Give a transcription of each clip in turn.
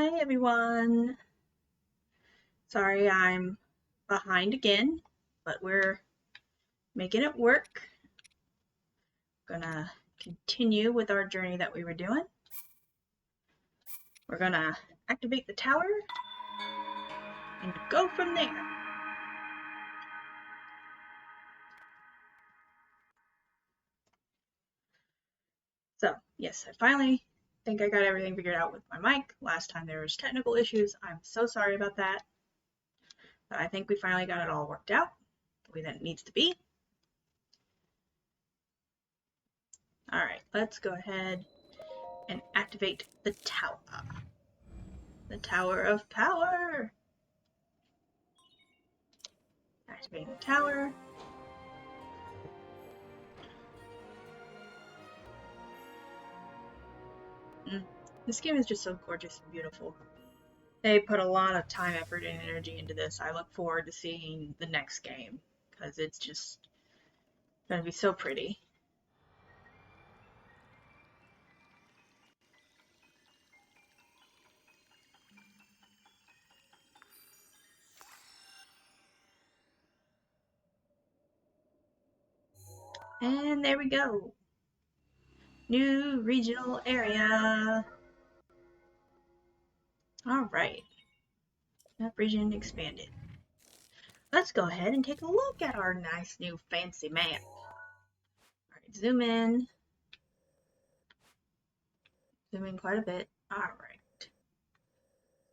Hi everyone. Sorry I'm behind again, but we're making it work. Gonna continue with our journey that we were doing. We're gonna activate the tower and go from there. So, yes, I finally think I got everything figured out with my mic. Last time there was technical issues. I'm so sorry about that. But I think we finally got it all worked out the way that it needs to be. Alright, let's go ahead and activate the tower. The Tower of Power! Activating the tower. This game is just so gorgeous and beautiful. They put a lot of time, effort, and energy into this. I look forward to seeing the next game because it's just going to be so pretty. And there we go. New regional area. Alright. That region expanded. Let's go ahead and take a look at our nice new fancy map. Alright, zoom in. Zoom in quite a bit. Alright.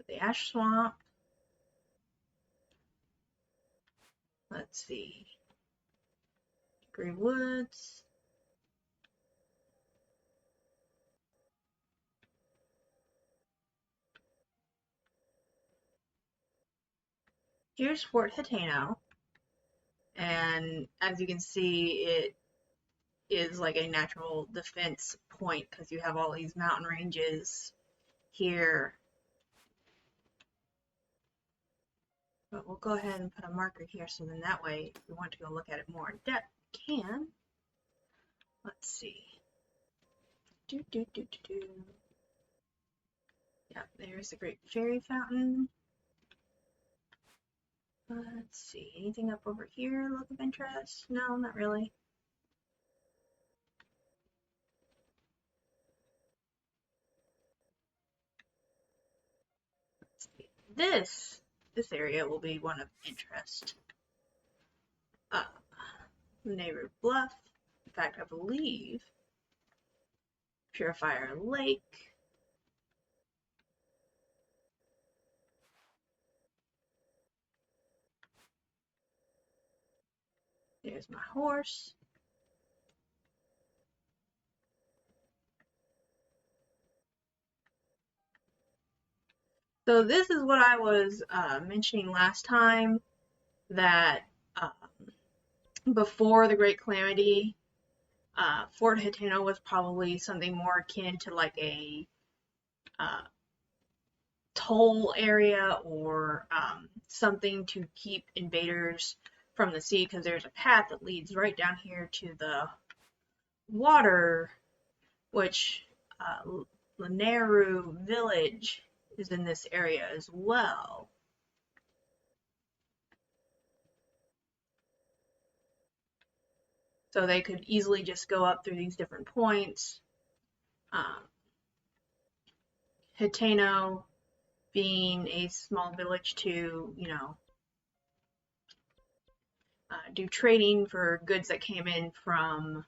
The Ash Swamp. Let's see. Green Woods. Here's Fort Hateno, and as you can see, it is like a natural defense point because you have all these mountain ranges here. But we'll go ahead and put a marker here so then that way, if we want to go look at it more in depth, we can. Let's see. Yep, there's the Great Fairy Fountain. Let's see, anything up over here look of interest? No, not really. Let's see. This area will be one of interest. Neighbor Bluff. In fact, I believe Purifier Lake. There's my horse. So this is what I was mentioning last time, that before the Great Calamity, Fort Hateno was probably something more akin to like a toll area or something to keep invaders from the sea, because there's a path that leads right down here to the water, which Laneru Village is in this area as well. So they could easily just go up through these different points. Hateno being a small village to, do trading for goods that came in from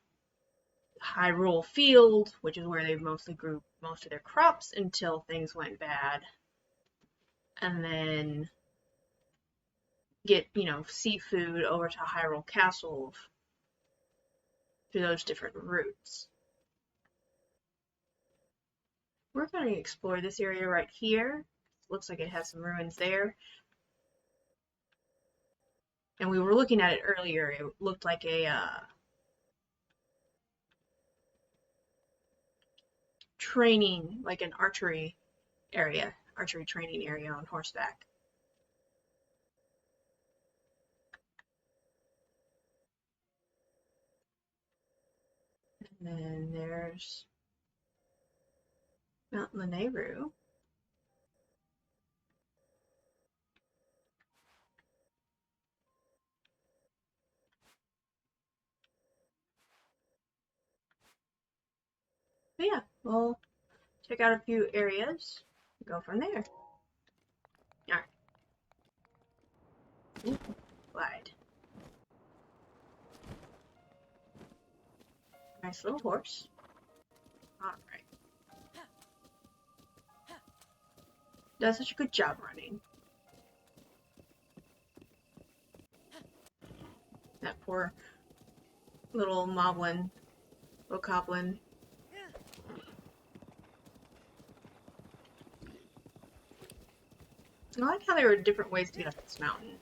Hyrule Field, which is where they mostly grew most of their crops until things went bad. And then get, seafood over to Hyrule Castle through those different routes. We're going to explore this area right here. Looks like it has some ruins there. And we were looking at it earlier. It looked like a training, like an archery training area on horseback. And then there's Mount Laneru. But yeah, we'll check out a few areas, go from there. Alright. Glide. Nice little horse. Alright. Does such a good job running. That poor little moblin, bokoblin. I like how there were different ways to get up this mountain.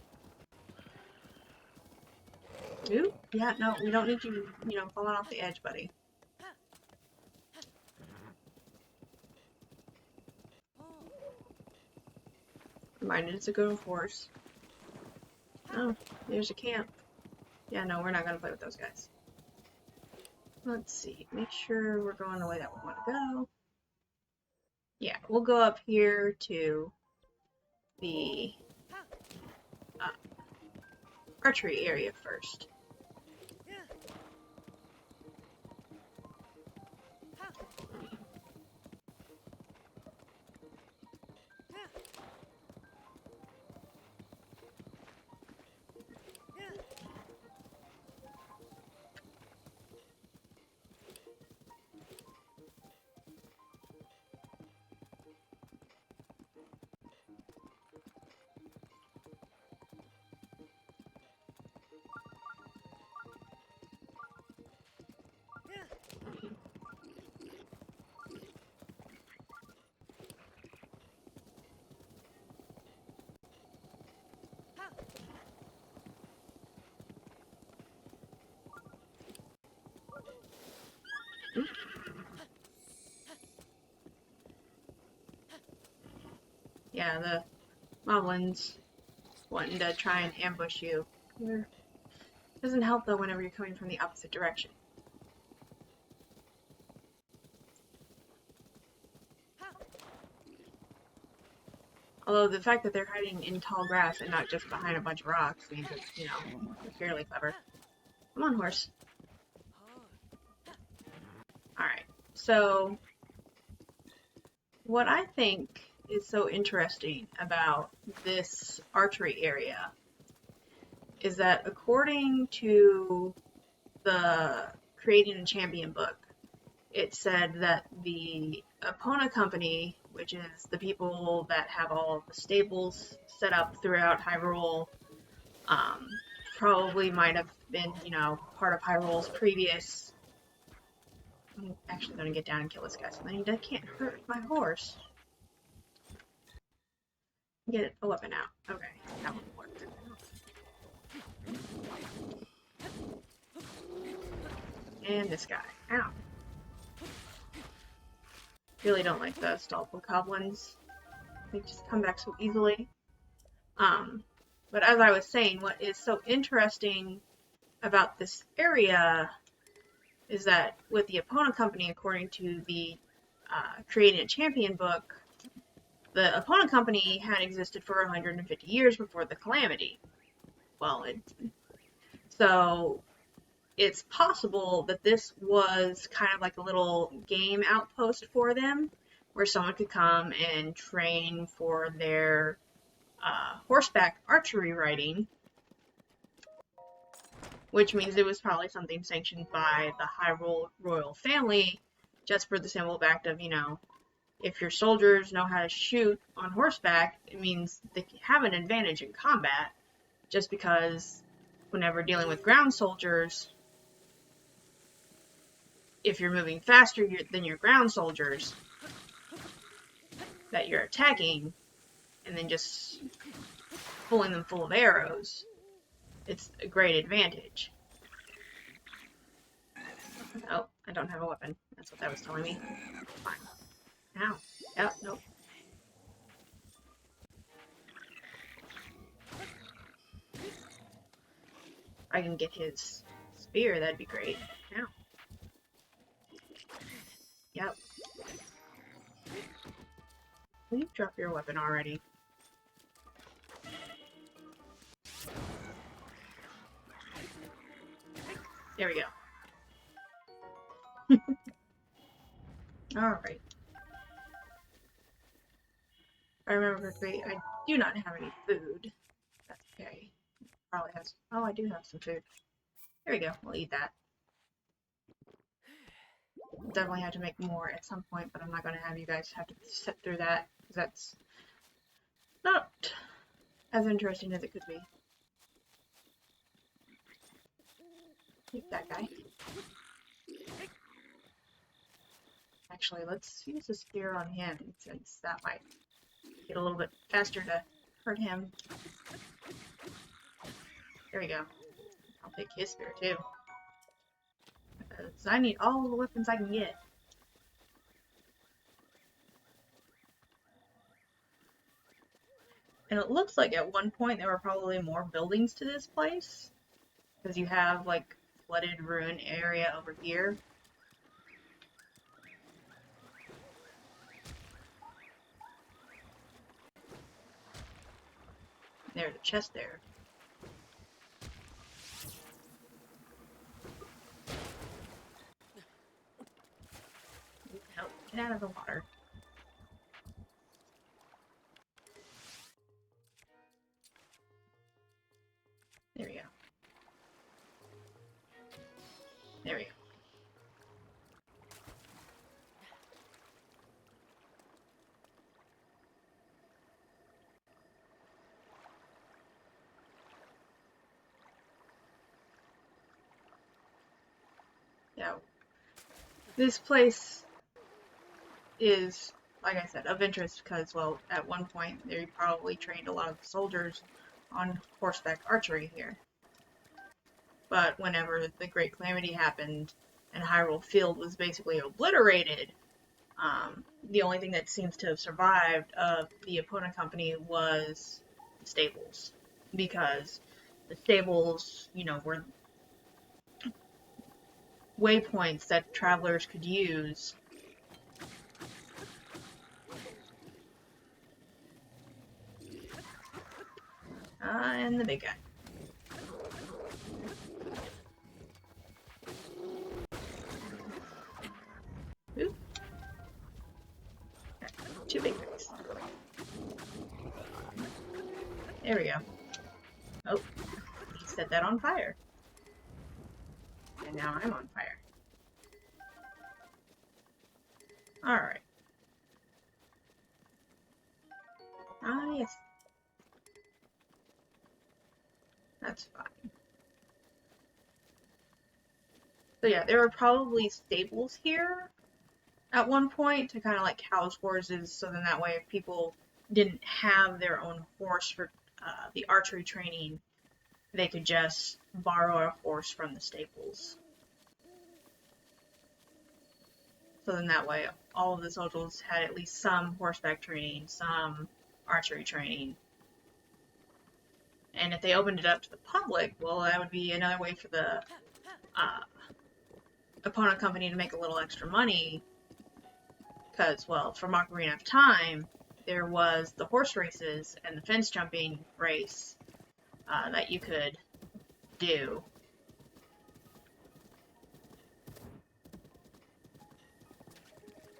Ooh, yeah, no, we don't need you, falling off the edge, buddy. Reminded it's a good horse. Oh, there's a camp. Yeah, no, we're not gonna play with those guys. Let's see, make sure we're going the way that we want to go. Yeah, we'll go up here to the archery area first. Yeah, the moblins wanting to try and ambush you. Doesn't help though whenever you're coming from the opposite direction. Although the fact that they're hiding in tall grass and not just behind a bunch of rocks means it's, they're fairly clever. Come on, horse. Alright, so what I think is so interesting about this archery area is that according to the Creating a Champion book, it said that the Epona Company, which is the people that have all of the stables set up throughout Hyrule, probably might have been, part of Hyrule's previous... I'm actually going to get down and kill this guy, so then he can't hurt my horse. Get a weapon out. Okay, that one worked. And this guy. Ow. Really don't like the Stalful Goblins. They just come back so easily. But as I was saying, what is so interesting about this area is that with the Epona Company, according to the Creating a Champion book, the Epona Company had existed for 150 years before the Calamity. Well, so it's possible that this was kind of like a little game outpost for them, where someone could come and train for their horseback archery riding, which means it was probably something sanctioned by the Hyrule royal family, just for the simple fact of, if your soldiers know how to shoot on horseback, it means they have an advantage in combat, just because whenever dealing with ground soldiers, if you're moving faster than your ground soldiers that you're attacking, and then just pulling them full of arrows, it's a great advantage. Oh, I don't have a weapon. That's what that was telling me. Fine. Ow. Yep, nope. I can get his spear, that'd be great. Ow. Yep. Will you drop your weapon already? There we go. Alright. If I remember correctly, I do not have any food. That's okay. Probably has. Oh, I do have some food. There we go. We'll eat that. Definitely have to make more at some point, but I'm not going to have you guys have to sit through that, because that's not as interesting as it could be. Eat that guy. Actually, let's use the spear on him, since that might get a little bit faster to hurt him. There we go. I'll take his spear too. Because I need all the weapons I can get. And it looks like at one point there were probably more buildings to this place. Because you have like flooded ruin area over here. There's a chest there. Help, get out of the water. There we go. There we go. Yeah. This place is, like I said, of interest because, well, at one point they probably trained a lot of the soldiers on horseback archery here. But whenever the Great Calamity happened and Hyrule Field was basically obliterated, the only thing that seems to have survived of the Epona Company was the stables. Because the stables, you know, were waypoints that travelers could use. And the big guy. Oop. Two big guys. There we go. Oh, he set that on fire. And now I'm on fire. Alright. Ah, yes. That's fine. So yeah, there were probably stables here at one point to kind of like house horses, so then that way if people didn't have their own horse for the archery training, they could just borrow a horse from the stables. So then that way all of the soldiers had at least some horseback training, some archery training. And if they opened it up to the public, well, that would be another way for the Epona Company to make a little extra money. Because, well, for Ocarina of Time, there was the horse races and the fence jumping race that you could do.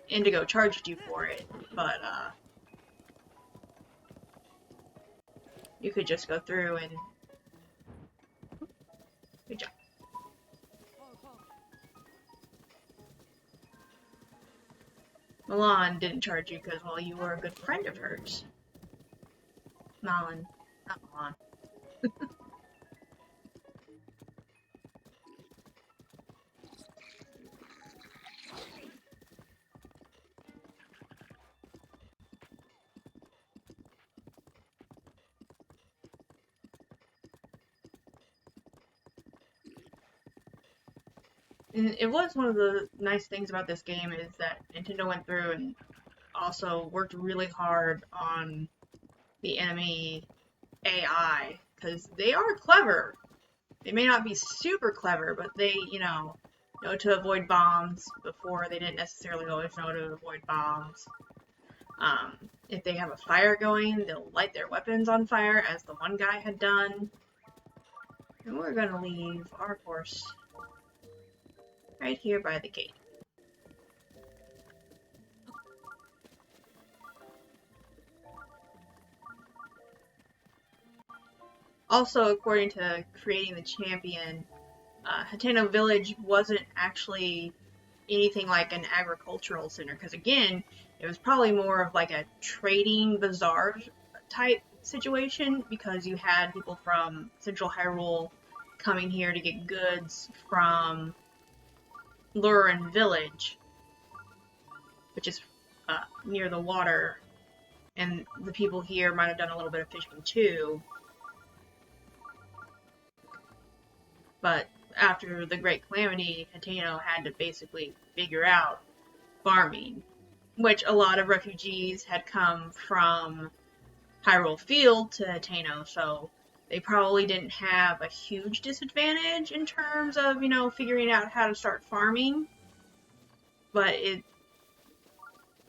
Indigo charged you for it, but you could just go through and... Good job. Milan didn't charge you because, well, you were a good friend of hers. Malin, not Milan. And it was one of the nice things about this game is that Nintendo went through and also worked really hard on the enemy AI, because they are clever. They may not be super clever, but they, you know to avoid bombs before they didn't necessarily always know to avoid bombs. If they have a fire going, they'll light their weapons on fire, as the one guy had done. And we're gonna leave our horse right here by the gate. Also, according to creating the champion, Hateno Village wasn't actually anything like an agricultural center, because again, it was probably more of like a trading bazaar type situation, because you had people from Central Hyrule coming here to get goods from Lurin Village, which is near the water, and the people here might have done a little bit of fishing too. But after the Great Calamity, Hateno had to basically figure out farming, which a lot of refugees had come from Hyrule Field to Hateno, so they probably didn't have a huge disadvantage in terms of, figuring out how to start farming. But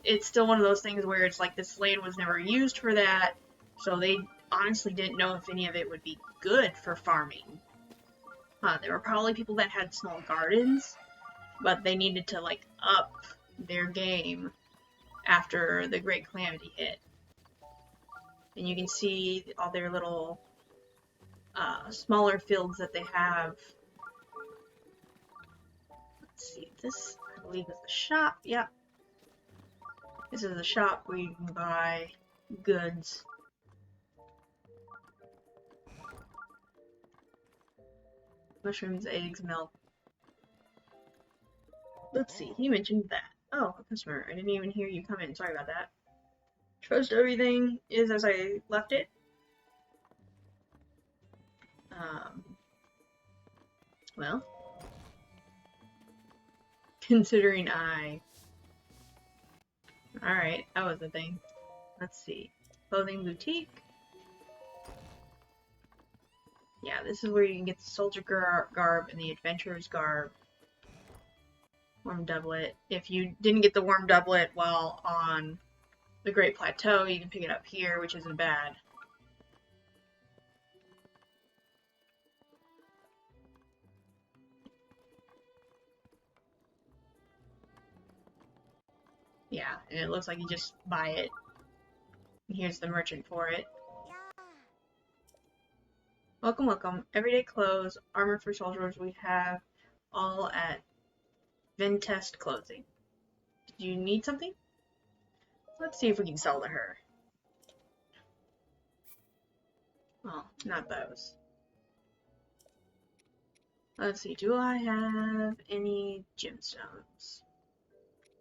it's still one of those things where it's like this land was never used for that, so they honestly didn't know if any of it would be good for farming. There were probably people that had small gardens, but they needed to up their game after the Great Calamity hit. And you can see all their little smaller fields that they have. Let's see, this I believe is the shop. Yep. This is the shop where you can buy goods. Mushrooms, eggs, milk. Let's see, he mentioned that. Oh, a customer. I didn't even hear you come in. Sorry about that. Trust everything is as I left it. Well, considering Alright, that was the thing. Let's see. Clothing boutique. Yeah, this is where you can get the soldier garb and the adventurer's garb. Warm doublet. If you didn't get the warm doublet while on the Great Plateau, you can pick it up here, which isn't bad. Yeah, and it looks like you just buy it. And here's the merchant for it. Welcome, welcome. Everyday clothes, armor for soldiers, we have all at Vintest Clothing. Did you need something? Let's see if we can sell to her. Well, not those. Let's see, do I have any gemstones?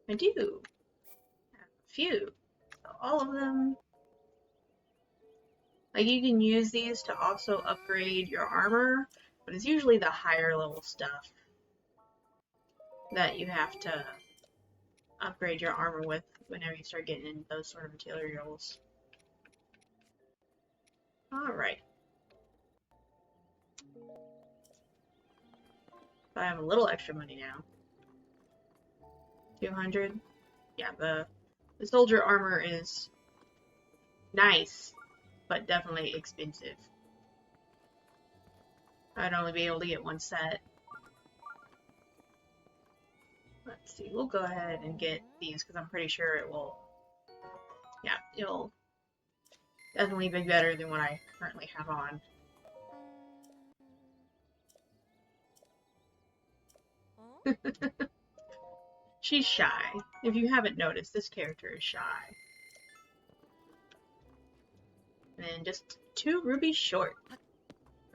I do. I have a few. So all of them. Like, you can use these to also upgrade your armor, but it's usually the higher level stuff that you have to upgrade your armor with whenever you start getting into those sort of materials. Alright. So I have a little extra money now. 200. Yeah, the soldier armor is nice, but definitely expensive. I'd only be able to get one set. Let's see, we'll go ahead and get these because I'm pretty sure it will, yeah, it'll definitely be better than what I currently have on. She's shy. If you haven't noticed, this character is shy. And then just 2 rubies short.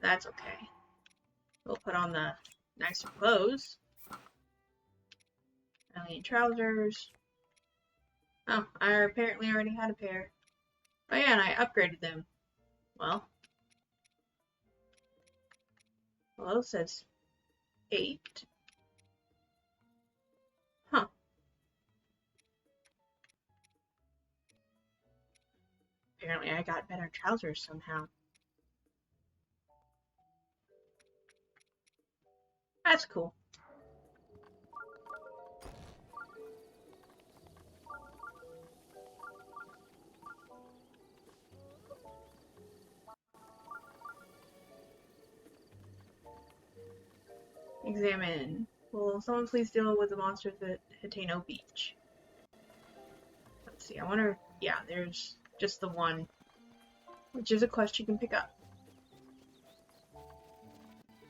That's okay. We'll put on the nicer clothes. I need trousers. Oh, I apparently already had a pair. Oh yeah, and I upgraded them. Well, below says 8. Huh. Apparently I got better trousers somehow. That's cool. Examine. Will someone please deal with the monsters at Hateno Beach? Let's see, I wonder... Yeah, there's just the one, which is a quest you can pick up.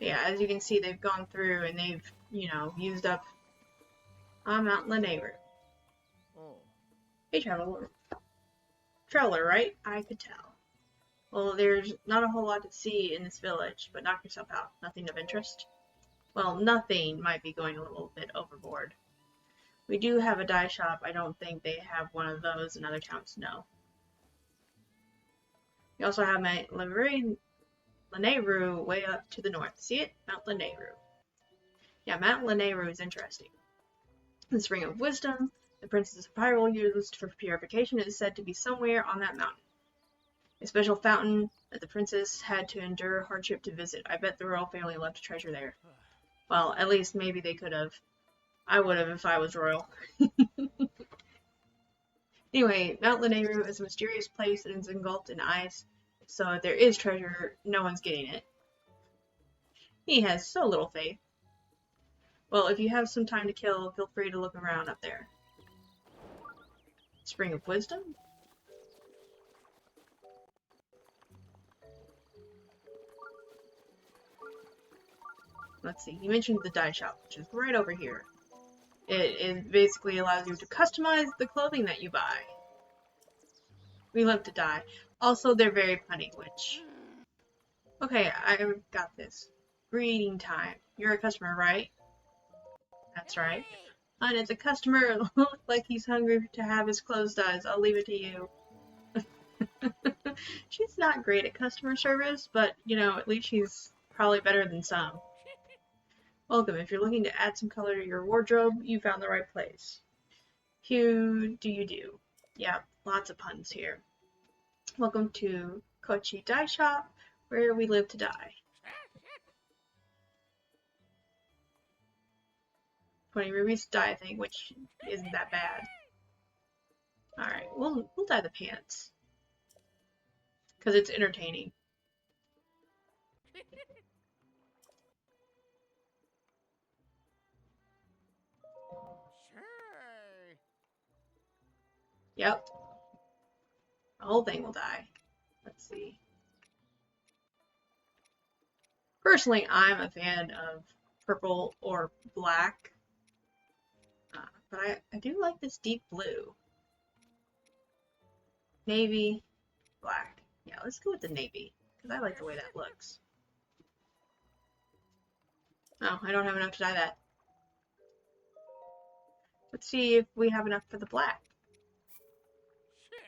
Yeah, as you can see, they've gone through and they've, you know, used up Mount Lanayru. Oh. Hey, traveler. Traveler, right? I could tell. Well, there's not a whole lot to see in this village, but knock yourself out. Nothing of interest? Well, nothing might be going a little bit overboard. We do have a dye shop. I don't think they have one of those in other towns, no. We also have Mount Lanayru way up to the north. See it? Mount Lanayru. Yeah, Mount Lanayru is interesting. The Spring of Wisdom, the Princess of Hyrule used for purification, is said to be somewhere on that mountain. A special fountain that the princess had to endure hardship to visit. I bet the royal family left a treasure there. Well, at least maybe they could have. I would have if I was royal. Anyway, Mount Lanayru is a mysterious place that is engulfed in ice, so if there is treasure, no one's getting it. He has so little faith. Well, if you have some time to kill, feel free to look around up there. Spring of Wisdom? Let's see, you mentioned the dye shop, which is right over here. It basically allows you to customize the clothing that you buy. We love to dye. Also, they're very punny, which... Okay, I've got this. Greeting time. You're a customer, right? That's right. And it's a customer looks like he's hungry to have his clothes dyed. I'll leave it to you. She's not great at customer service, but, you know, at least she's probably better than some. Welcome. If you're looking to add some color to your wardrobe, you found the right place. Who do you do? Yeah, lots of puns here. Welcome to Kochi Dye Shop, where we live to dye. 20 rubies to dye a thing, which isn't that bad. Alright, we'll dye the pants. Because it's entertaining. Sure. Yep. The whole thing will dye. Let's see. Personally, I'm a fan of purple or black. But I do like this deep blue. Navy, black. Yeah, let's go with the navy. Because I like the way that looks. Oh, I don't have enough to dye that. Let's see if we have enough for the black. Sure.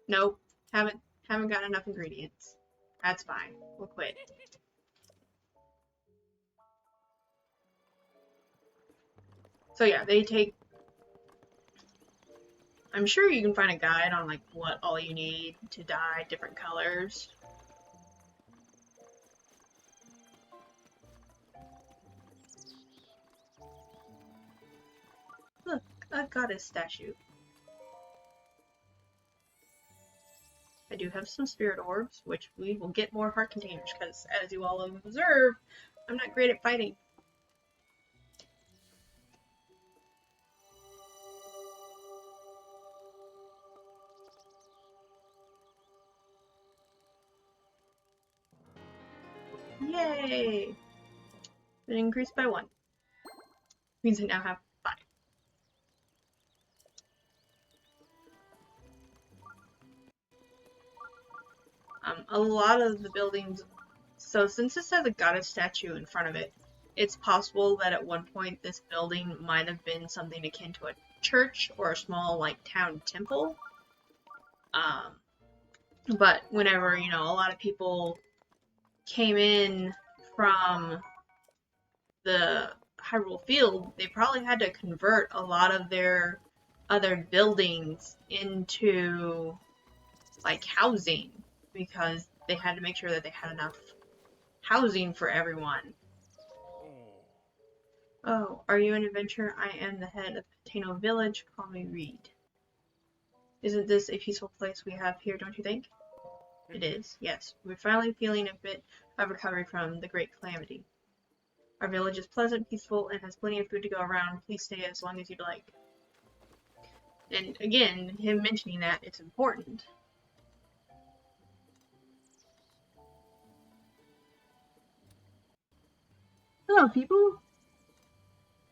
Nope. Haven't got enough ingredients. That's fine. We'll quit. So yeah, they take... I'm sure you can find a guide on like what all you need to dye different colors. Look, a goddess statue. I do have some spirit orbs, which we will get more heart containers, because as you all have observed, I'm not great at fighting. Yay! It increased by 1. Means I now have 5. A lot of the buildings... So since this has a goddess statue in front of it, it's possible that at one point this building might have been something akin to a church or a small, like, town temple. But whenever, you know, a lot of people came in from the Hyrule Field, they probably had to convert a lot of their other buildings into, like, housing, because they had to make sure that they had enough housing for everyone. Oh, are you an adventurer? I am the head of Hateno Village. Call me Reed. Isn't this a peaceful place we have here, don't you think? It is, yes. We're finally feeling a bit of recovery from the Great Calamity. Our village is pleasant, peaceful, and has plenty of food to go around. Please stay as long as you'd like. And again, him mentioning that, it's important. Hello, people.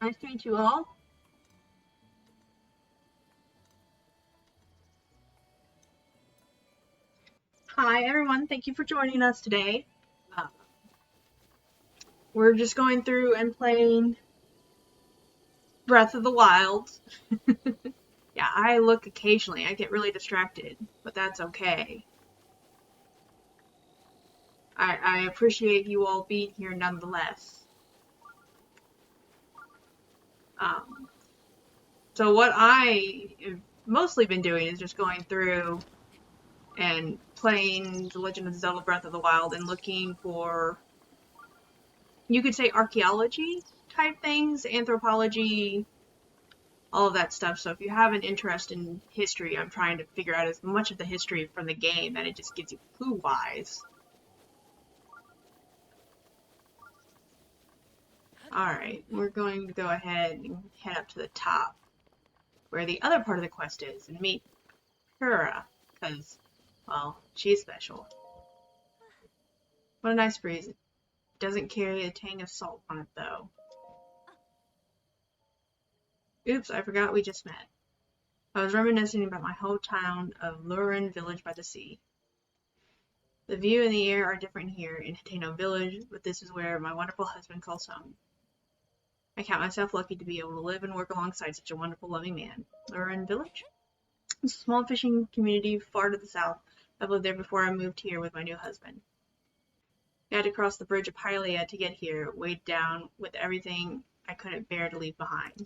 Nice to meet you all. Hi, everyone. Thank you for joining us today. We're just going through and playing Breath of the Wild. Yeah, I look occasionally. I get really distracted, but that's okay. I appreciate you all being here nonetheless. So what I have mostly been doing is just going through and playing The Legend of Zelda Breath of the Wild and looking for, you could say, archaeology type things, anthropology, all of that stuff. So if you have an interest in history, I'm trying to figure out as much of the history from the game that it just gives you clue-wise. Alright, we're going to go ahead and head up to the top, where the other part of the quest is, and meet Kura, because, well, she's special. What a nice breeze. It doesn't carry a tang of salt on it, though. Oops, I forgot we just met. I was reminiscing about my hometown of Lurin Village by the sea. The view and the air are different here in Hateno Village, but this is where my wonderful husband calls home. I count myself lucky to be able to live and work alongside such a wonderful, loving man. Lurin Village? It's a small fishing community far to the south. I've lived there before I moved here with my new husband. I had to cross the bridge of Hylia to get here, weighed down with everything I couldn't bear to leave behind.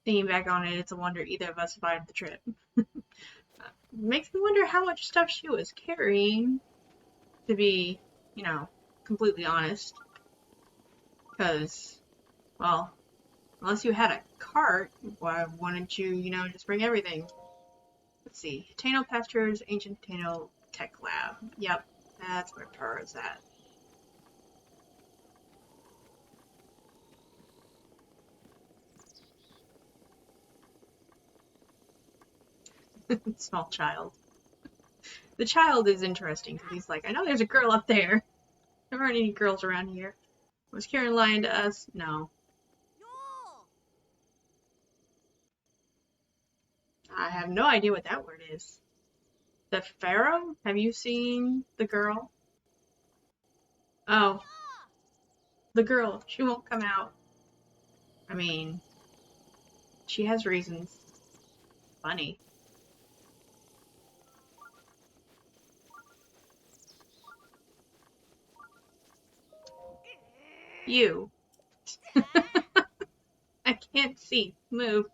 Thinking back on it, it's a wonder either of us survived the trip. Makes me wonder how much stuff she was carrying, to be, completely honest. Because, well, unless you had a cart, why wouldn't you, just bring everything? Let's see. Hateno Pastures, Ancient Hateno Tech Lab. Yep, that's where Purr's at. Small child. The child is interesting because he's like, I know there's a girl up there. There aren't any girls around here. Was Karen lying to us? No. I have no idea what that word is. The Pharaoh? Have you seen the girl? Oh, the girl. She won't come out. I mean, she has reasons. Funny. You. I can't see. Move.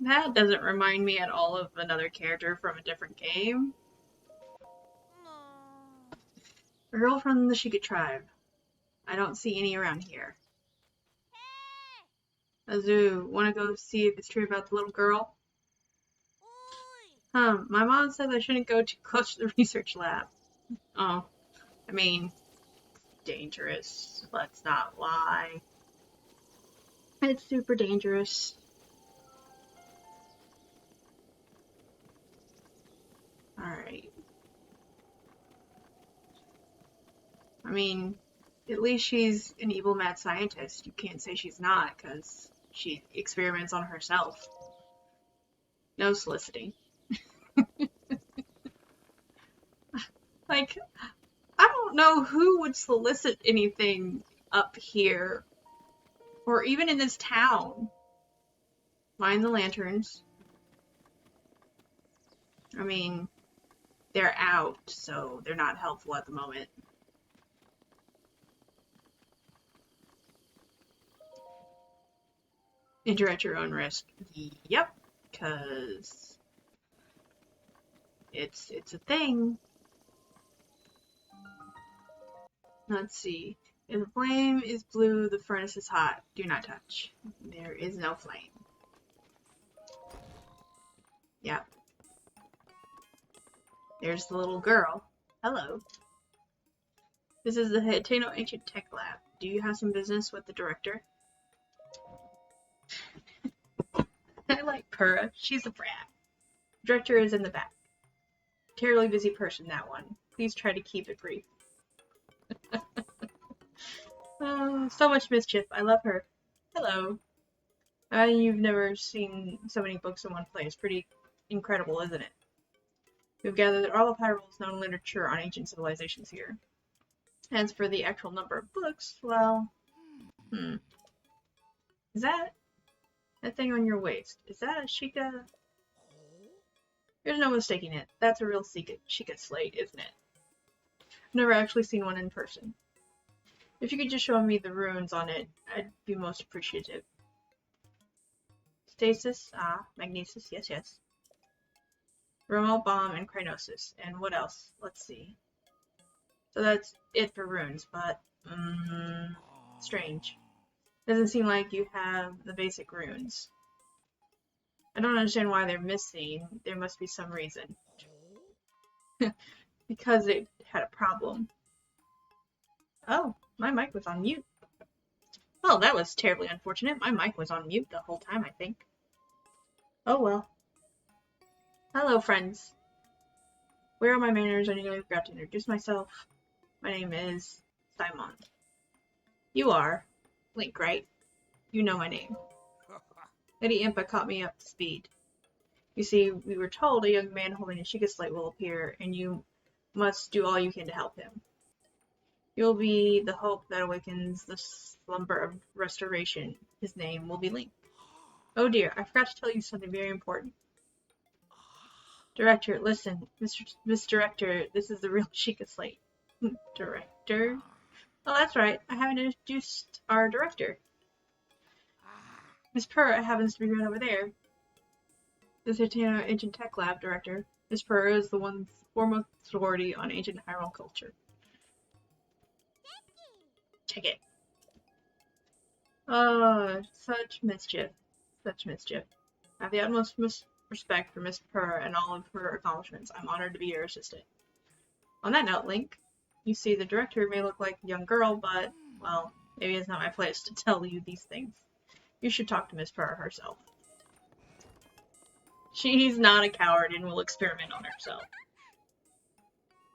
That doesn't remind me at all of another character from a different game. A girl from the Sheikah tribe. I don't see any around here. Azu, wanna go see if it's true about the little girl? My mom says I shouldn't go too close to the research lab. Oh, I mean, dangerous. Let's not lie. It's super dangerous. Alright. I mean, at least she's an evil mad scientist. You can't say she's not, because she experiments on herself. No soliciting. Like, I don't know who would solicit anything up here, or even in this town. Mind the lanterns. I mean, they're out, so they're not helpful at the moment. Enter at your own risk. Yep, because it's a thing. Let's see. If the flame is blue, the furnace is hot. Do not touch. There is no flame. Yep. There's the little girl. Hello. This is the Hateno Ancient Tech Lab. Do you have some business with the director? I like Purra. She's a brat. The director is in the back. Terribly busy person, that one. Please try to keep it brief. Oh, so much mischief. I love her. Hello. You've never seen so many books in one place. Pretty incredible, isn't it? We've gathered all of Hyrule's known literature on ancient civilizations here. As for the actual number of books, well, is that thing on your waist? Is that a Sheikah? There's no mistaking it. That's a real Sheikah slate, isn't it? I've never actually seen one in person. If you could just show me the runes on it, I'd be most appreciative. Stasis, magnesis, yes. Remote bomb and Krynosis. And what else? Let's see. So that's it for runes, but, strange. Doesn't seem like you have the basic runes. I don't understand why they're missing. There must be some reason. Because it had a problem. Oh, my mic was on mute. Well, that was terribly unfortunate. My mic was on mute the whole time, I think. Oh well. Hello, friends. Where are my manners? I nearly forgot to introduce myself. My name is Simon. You are Link, right? You know my name. Lady Impa caught me up to speed. You see, we were told a young man holding a Sheikah slate will appear, and you must do all you can to help him. You'll be the hope that awakens the slumber of restoration. His name will be Link. Oh dear, I forgot to tell you something very important. Director, listen. Miss Director, this is the real Sheikah slate. Director? Oh, that's right. I haven't introduced our director. Miss Purr happens to be right over there. The Hateno Ancient Tech Lab director. Miss Purr is the one's foremost authority on ancient Hyrule culture. Take it. Oh, such mischief. Such mischief. I have the utmost respect for Miss Purr and all of her accomplishments. I'm honored to be your assistant. On that note, Link, you see the director may look like a young girl, but, well, maybe it's not my place to tell you these things. You should talk to Miss Purr herself. She's not a coward and will experiment on herself.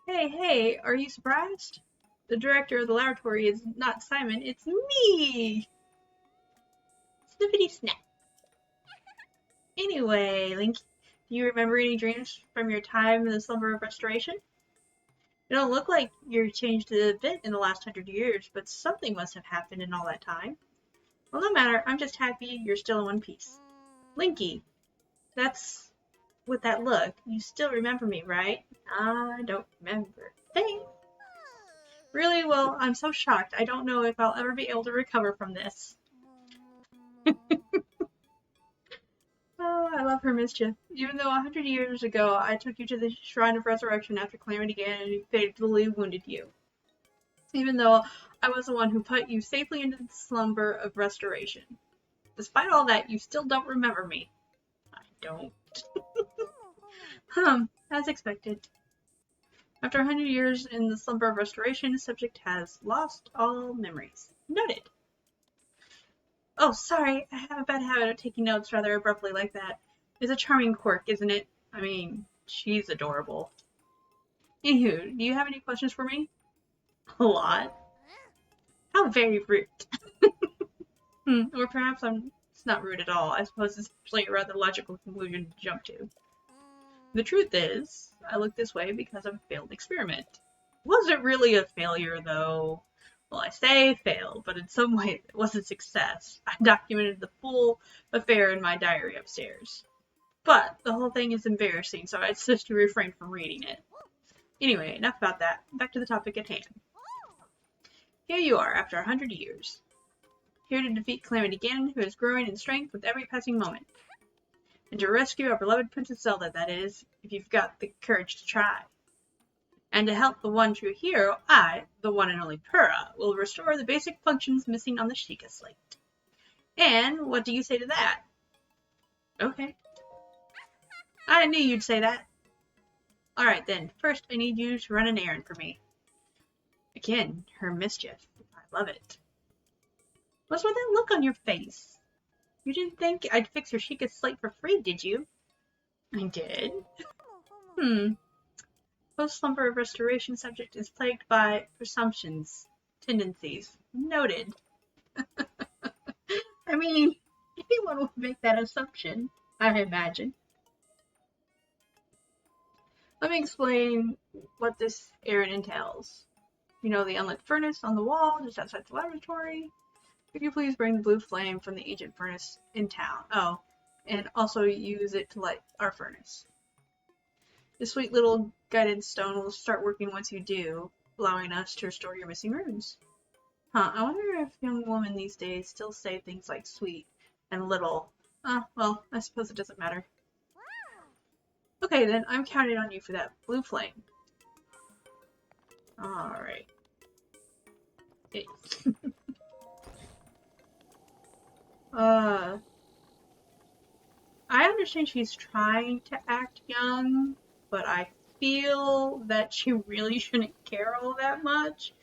Hey, are you surprised? The director of the laboratory is not Simon, it's me! Snippity snap. Anyway, Link, do you remember any dreams from your time in the slumber of restoration? You don't look like you're changed a bit in the last 100 years, but something must have happened in all that time. Well, no matter, I'm just happy you're still in one piece. Linky, that's with that look. You still remember me, right? I don't remember a thing. Really? Well, I'm so shocked. I don't know if I'll ever be able to recover from this. Oh, I love her mischief. Even though 100 years ago I took you to the Shrine of Resurrection after Calamity again and fatally wounded you. Even though I was the one who put you safely into the slumber of restoration. Despite all that, you still don't remember me. I don't. As expected. After 100 years in the slumber of restoration, the subject has lost all memories. Noted. Oh, sorry, I have a bad habit of taking notes rather abruptly like that. It's a charming quirk, isn't it? I mean, she's adorable. Anywho, do you have any questions for me? A lot. How very rude. Or perhaps it's not rude at all. I suppose it's actually a rather logical conclusion to jump to. The truth is, I look this way because of a failed experiment. Was it really a failure, though? Well, I say failed, but in some ways it was a success. I documented the full affair in my diary upstairs. But the whole thing is embarrassing, so I insist you refrain from reading it. Anyway, enough about that. Back to the topic at hand. Here you are, after 100 years. Here to defeat Calamity Ganon, who is growing in strength with every passing moment. And to rescue our beloved Princess Zelda, that is, if you've got the courage to try. And to help the one true hero, I, the one and only Purah, will restore the basic functions missing on the Sheikah slate. And what do you say to that? Okay. I knew you'd say that. Alright then, first I need you to run an errand for me. Again, her mischief. I love it. What's with that look on your face? You didn't think I'd fix your Sheikah slate for free, did you? I did. Post-slumber restoration subject is plagued by presumptions. tendencies. Noted. I mean, anyone would make that assumption, I imagine. Let me explain what this errand entails. You know the unlit furnace on the wall just outside the laboratory? Could you please bring the blue flame from the ancient furnace in town? Oh, and also use it to light our furnace. This sweet little guided stone will start working once you do, allowing us to restore your missing runes. Huh, I wonder if young women these days still say things like sweet and little. Well, I suppose it doesn't matter. Okay, then I'm counting on you for that blue flame. Alright. I understand she's trying to act young, but I feel that she really shouldn't care all that much.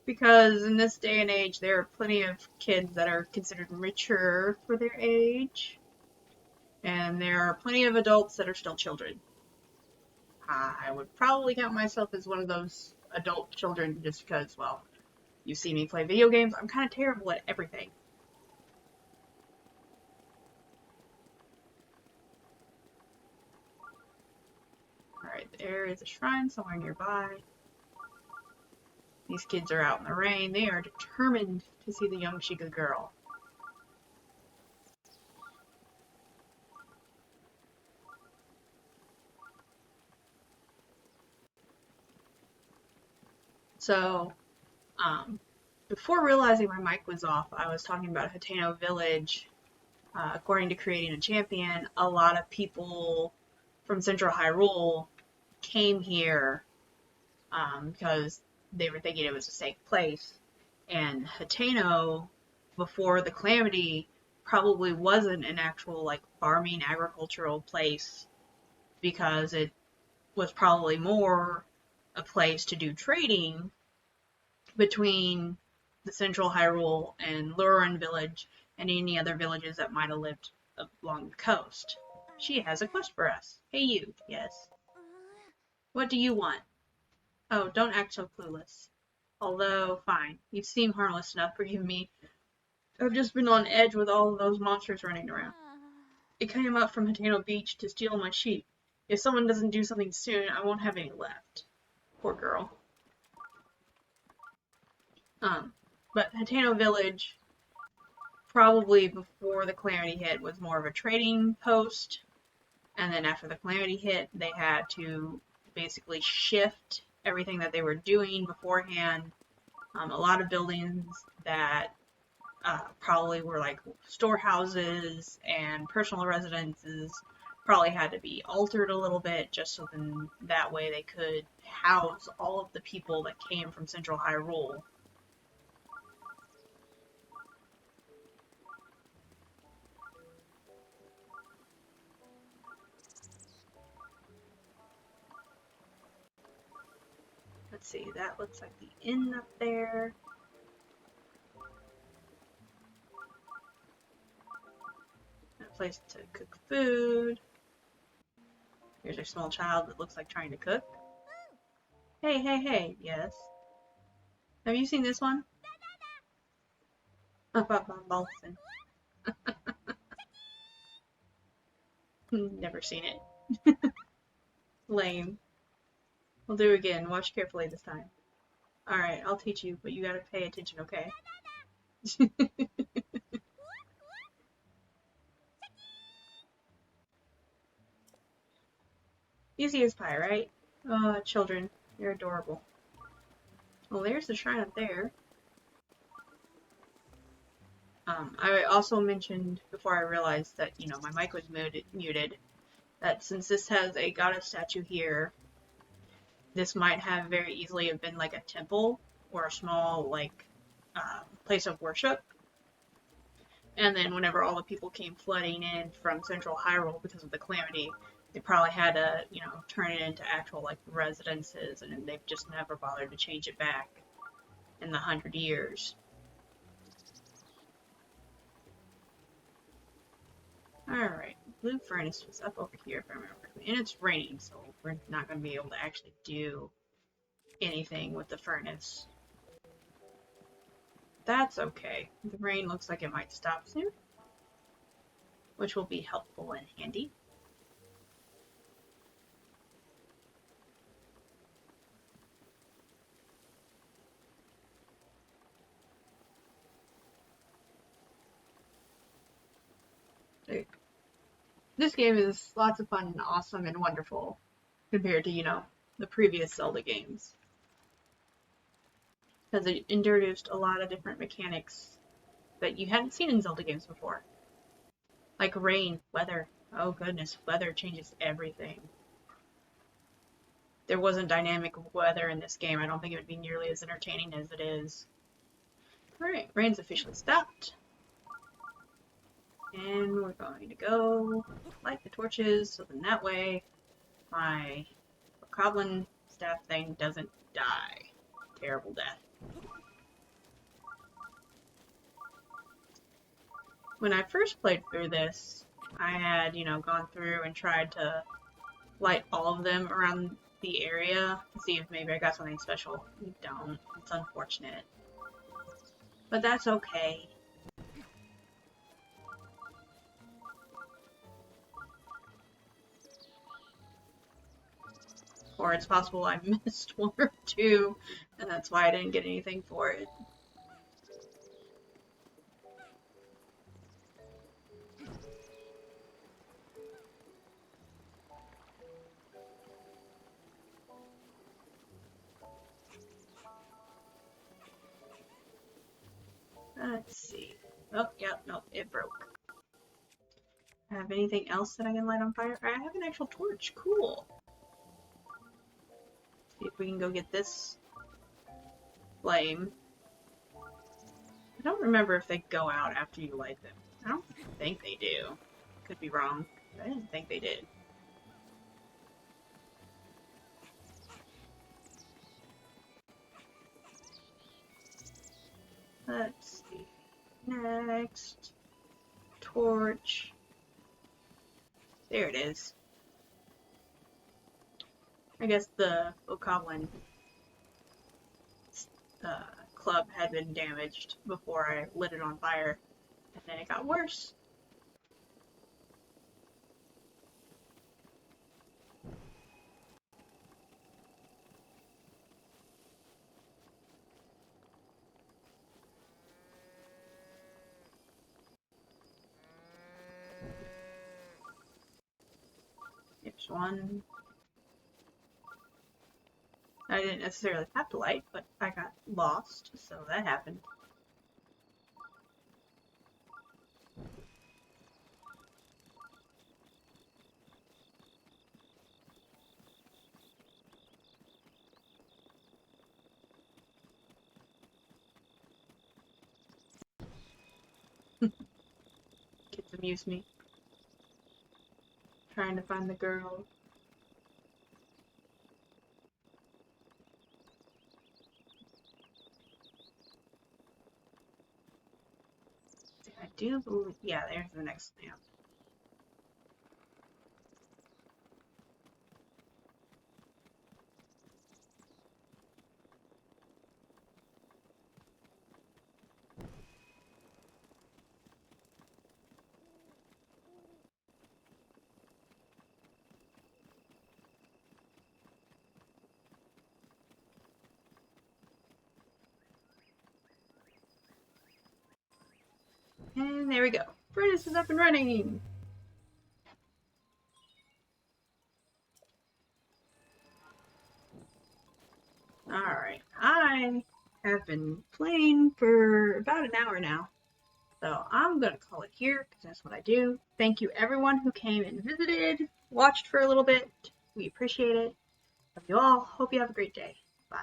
Because in this day and age, there are plenty of kids that are considered mature for their age. And there are plenty of adults that are still children. I would probably count myself as one of those adult children just because, well, you see me play video games. I'm kind of terrible at everything. Alright, there is a shrine somewhere nearby. These kids are out in the rain. They are determined to see the young Sheikah girl. So, before realizing my mic was off, I was talking about Hateno Village. According to creating a champion, a lot of people from Central Hyrule came here because they were thinking it was a safe place. And Hateno, before the Calamity, probably wasn't an actual like farming agricultural place because it was probably more a place to do trading between the Central Hyrule and Lurin Village and any other villages that might have lived along the coast. She has a quest for us. Hey you, yes. What do you want? Oh, don't act so clueless. Although, fine, you seem harmless enough, forgive me. I've just been on edge with all of those monsters running around. It came up from Hateno Beach to steal my sheep. If someone doesn't do something soon, I won't have any left. Poor girl. But Hateno Village, probably before the Calamity hit, was more of a trading post. And then after the Calamity hit, they had to basically shift everything that they were doing beforehand. A lot of buildings that probably were like storehouses and personal residences probably had to be altered a little bit just so then that way they could house all of the people that came from Central Hyrule. Let's see, that looks like the inn up there. A place to cook food. Here's a small child that looks like trying to cook. Hey, hey, hey, yes. Have you seen this one? Boston. Never seen it. Lame. We'll do it again. Watch carefully this time. Alright, I'll teach you, but you gotta pay attention, okay? Easy as pie, right? Oh, children. You're adorable. Well, there's the shrine up there. I also mentioned before I realized that, you know, my mic was muted, that since this has a goddess statue here, this might have very easily have been like a temple or a small, like, place of worship. And then whenever all the people came flooding in from Central Hyrule because of the Calamity, they probably had to, you know, turn it into actual, like, residences, and they've just never bothered to change it back in the 100 years. Alright, Blue Furnace was up over here, if I remember correctly. And it's raining, so we're not going to be able to actually do anything with the furnace. that's okay. The rain looks like it might stop soon, which will be helpful and handy. This game is lots of fun and awesome and wonderful compared to, the previous Zelda games. Because it introduced a lot of different mechanics that you hadn't seen in Zelda games before. Like rain, weather. Oh goodness, weather changes everything. There wasn't dynamic weather in this game. I don't think it would be nearly as entertaining as it is. Alright, rain's officially stopped. And we're going to go light the torches so then that way my goblin staff thing doesn't die. Terrible death. When I first played through this, I had, gone through and tried to light all of them around the area to see if maybe I got something special. You don't. It's unfortunate. But that's okay. Or it's possible I missed one or two, and that's why I didn't get anything for it. Let's see. Oh, yeah, no, it broke. Have anything else that I can light on fire? I have an actual torch. Cool. See if we can go get this flame. I don't remember if they go out after you light them. I don't think they do. Could be wrong. I didn't think they did. Let's see. Next. Torch. There it is. I guess the Bokoblin club had been damaged before I lit it on fire, and then it got worse. Here's one. I didn't necessarily have to light, but I got lost, so that happened. Kids amuse me. Trying to find the girl. I do believe, yeah, there's the next lamp. And there we go. Furnace is up and running! Alright, I have been playing for about an hour now. So I'm gonna call it here, because that's what I do. Thank you everyone who came and visited, watched for a little bit. We appreciate it. Love you all. Hope you have a great day. Bye.